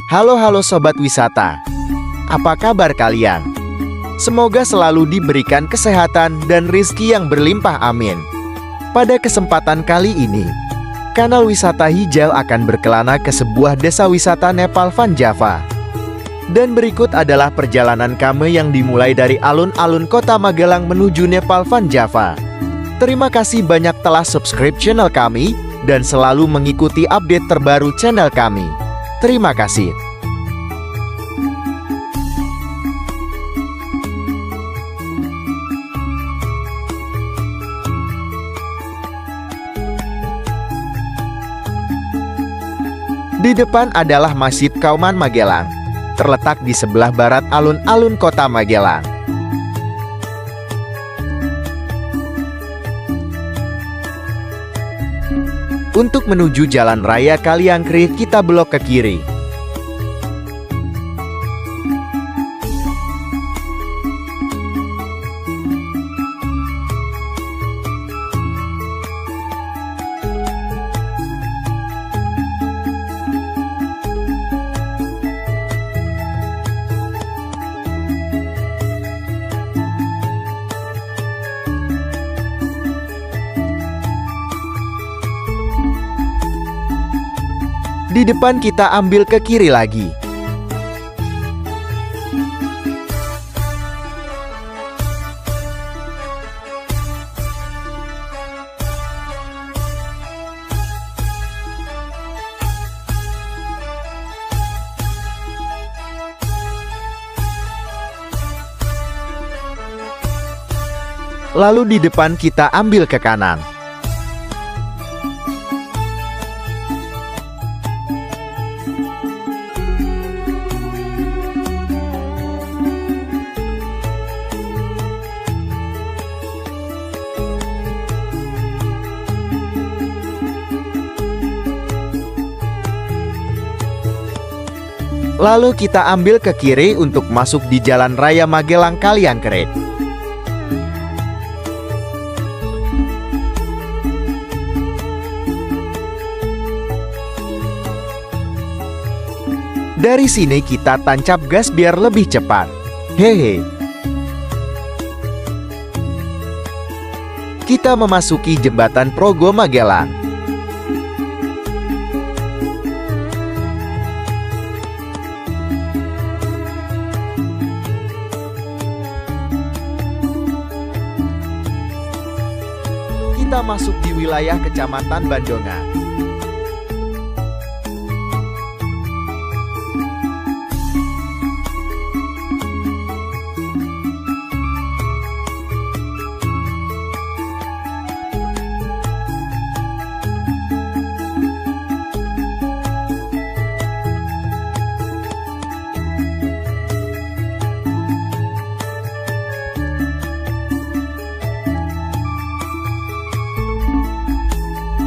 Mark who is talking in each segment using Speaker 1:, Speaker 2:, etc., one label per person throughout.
Speaker 1: Halo sobat wisata. Apa kabar kalian? Semoga selalu diberikan kesehatan dan rizki yang berlimpah, amin. Pada kesempatan kali ini, kanal Wisata Hijau akan berkelana ke sebuah desa wisata Nepal Van Java. Dan berikut adalah perjalanan kami yang dimulai dari alun-alun kota Magelang menuju Nepal Van Java. Terima kasih banyak telah subscribe channel kami dan selalu mengikuti update terbaru channel kami. Terima kasih. Di depan adalah Masjid Kauman Magelang, terletak di sebelah barat alun-alun kota Magelang. Untuk menuju Jalan Raya Kaliangkrik, kita belok ke kiri. Di depan kita ambil ke kiri lagi. Lalu di depan kita ambil ke kanan. Lalu kita ambil ke kiri untuk masuk di Jalan Raya Magelang Kaliangkrik. Dari sini kita tancap gas biar lebih cepat. Hehe. Kita memasuki jembatan Progo Magelang. Kita masuk di wilayah Kecamatan Bandongan.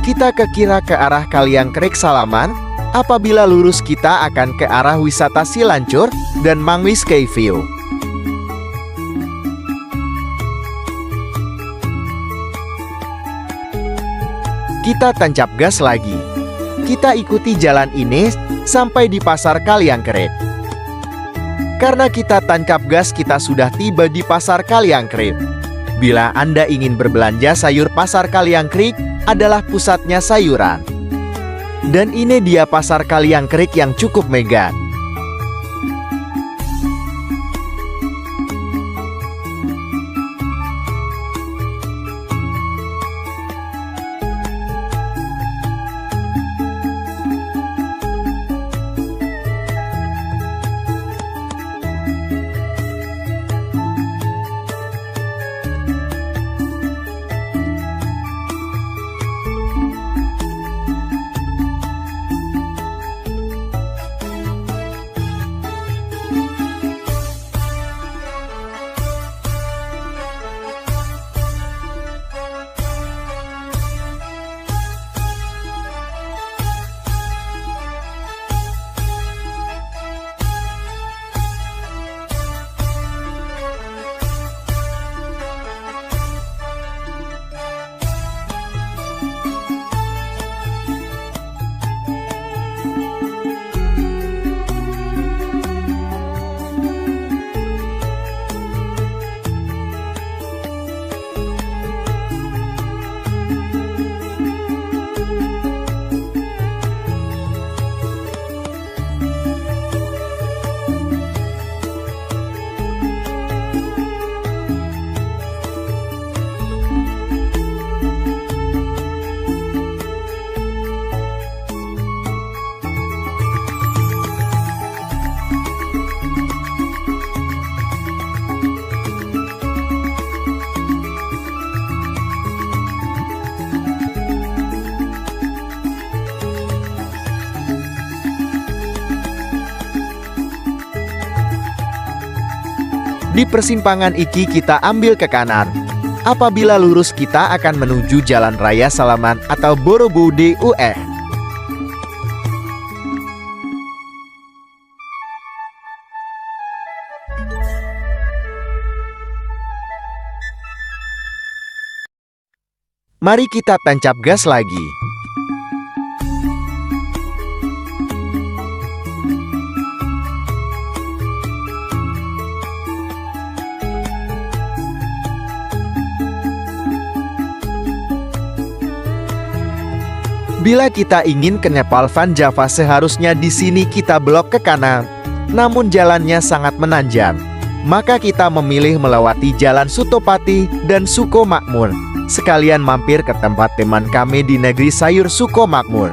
Speaker 1: Kita ke kiri ke arah Kaliangkrik Salaman. Apabila lurus kita akan ke arah wisata Silancur dan Mangwi Sky View. Kita tancap gas lagi. Kita ikuti jalan ini sampai di Pasar Kaliangkrik. Karena kita tancap gas, kita sudah tiba di Pasar Kaliangkrik. Bila Anda ingin berbelanja sayur, Pasar Kaliangkrik adalah pusatnya sayuran. Dan ini dia Pasar Kaliangkrik yang cukup mega. Di persimpangan iki kita ambil ke kanan. Apabila lurus kita akan menuju Jalan Raya Salaman atau Borobudur. Mari kita tancap gas lagi. Bila kita ingin ke Nepal Van Java seharusnya di sini kita belok ke kanan. Namun jalannya sangat menanjak. Maka kita memilih melewati Jalan Sutopati dan Sukomakmur. Sekalian mampir ke tempat teman kami di negeri sayur Sukomakmur.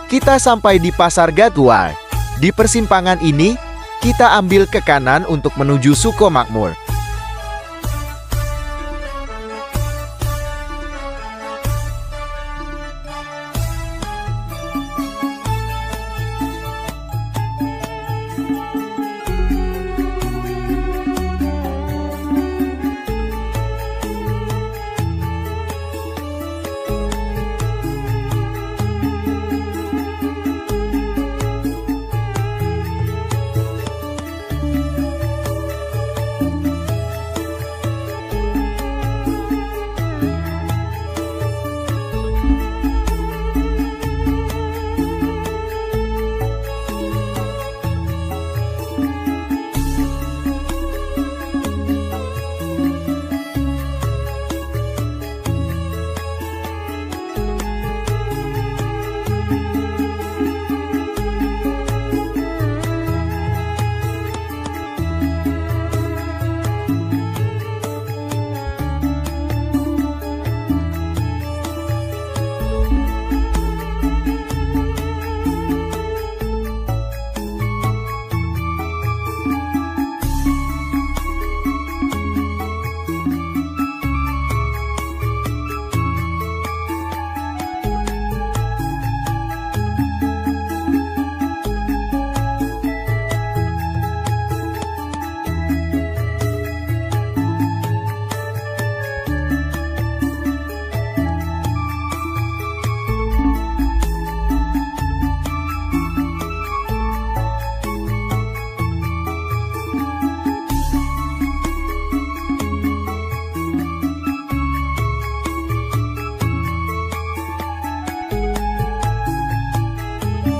Speaker 1: Kita sampai di Pasar Gatua. Di persimpangan ini, kita ambil ke kanan untuk menuju Sukomakmur.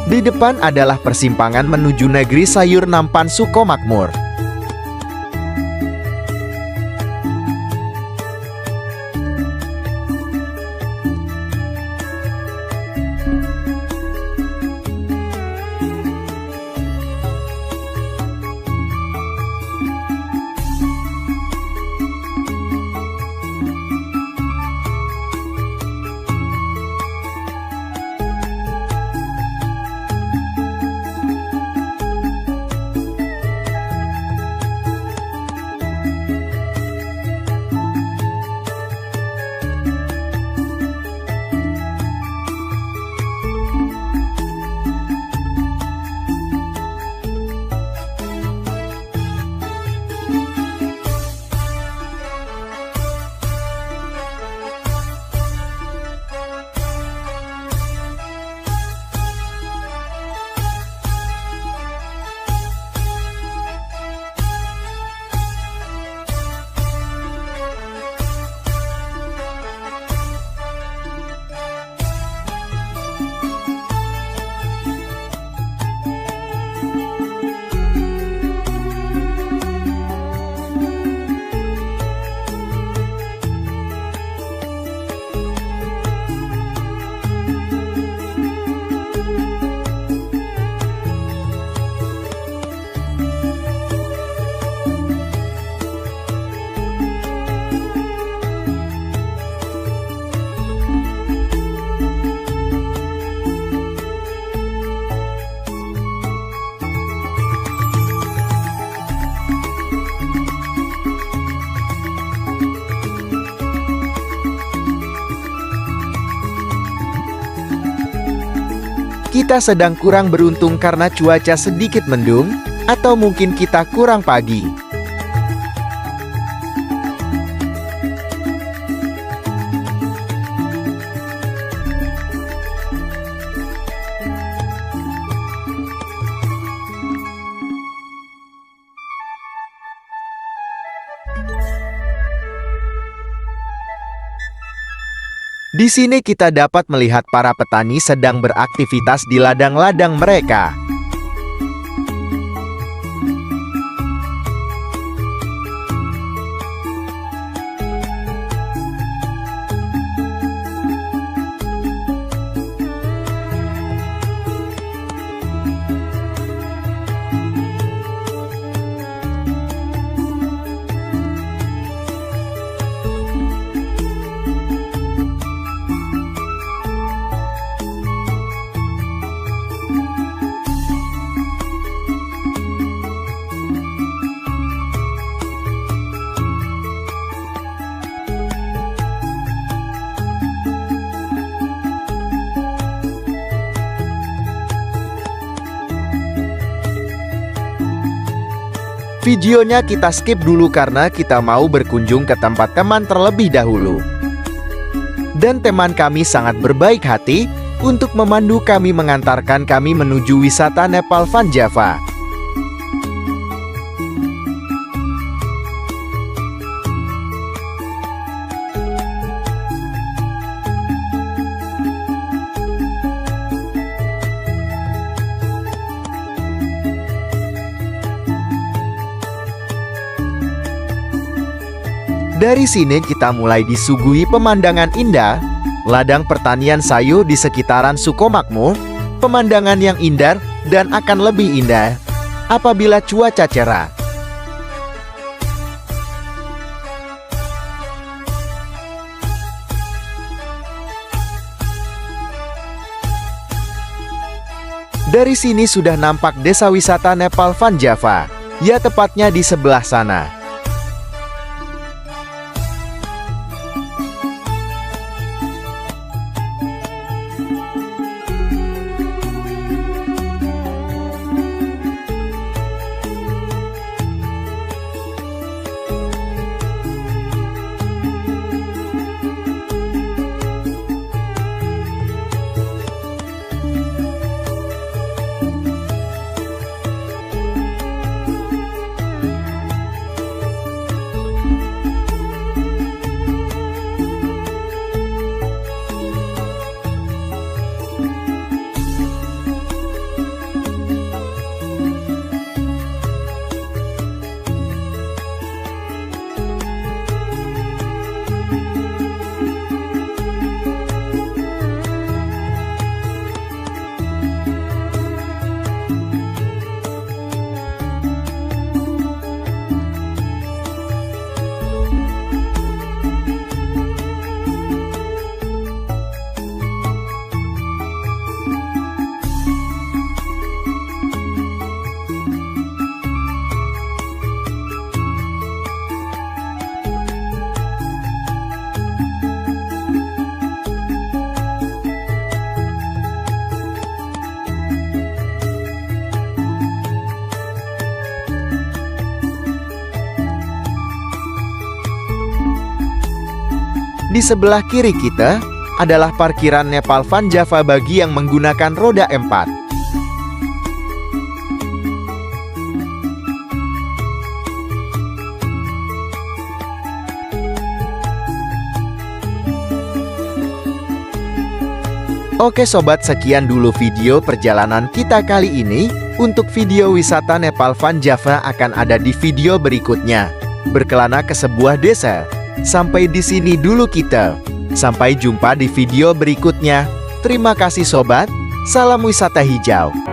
Speaker 1: Di depan adalah persimpangan menuju negeri sayur Nampan Sukomakmur. Kita sedang kurang beruntung karena cuaca sedikit mendung, atau mungkin kita kurang pagi. Di sini kita dapat melihat para petani sedang beraktivitas di ladang-ladang mereka. Videonya kita skip dulu karena kita mau berkunjung ke tempat teman terlebih dahulu. Dan teman kami sangat berbaik hati untuk memandu kami mengantarkan kami menuju wisata Nepal Van Java. Dari sini kita mulai disuguhi pemandangan indah, ladang pertanian sayur di sekitaran Sukomakmo, pemandangan yang indah dan akan lebih indah apabila cuaca cerah. Dari sini sudah nampak desa wisata Nepal Van Java, ya tepatnya di sebelah sana. Di sebelah kiri kita adalah parkiran Nepal Van Java bagi yang menggunakan roda 4. Oke sobat, sekian dulu video perjalanan kita kali ini. Untuk video wisata Nepal Van Java akan ada di video berikutnya. Berkelana ke sebuah desa. Sampai di sini dulu kita. Sampai jumpa di video berikutnya. Terima kasih sobat. Salam wisata hijau.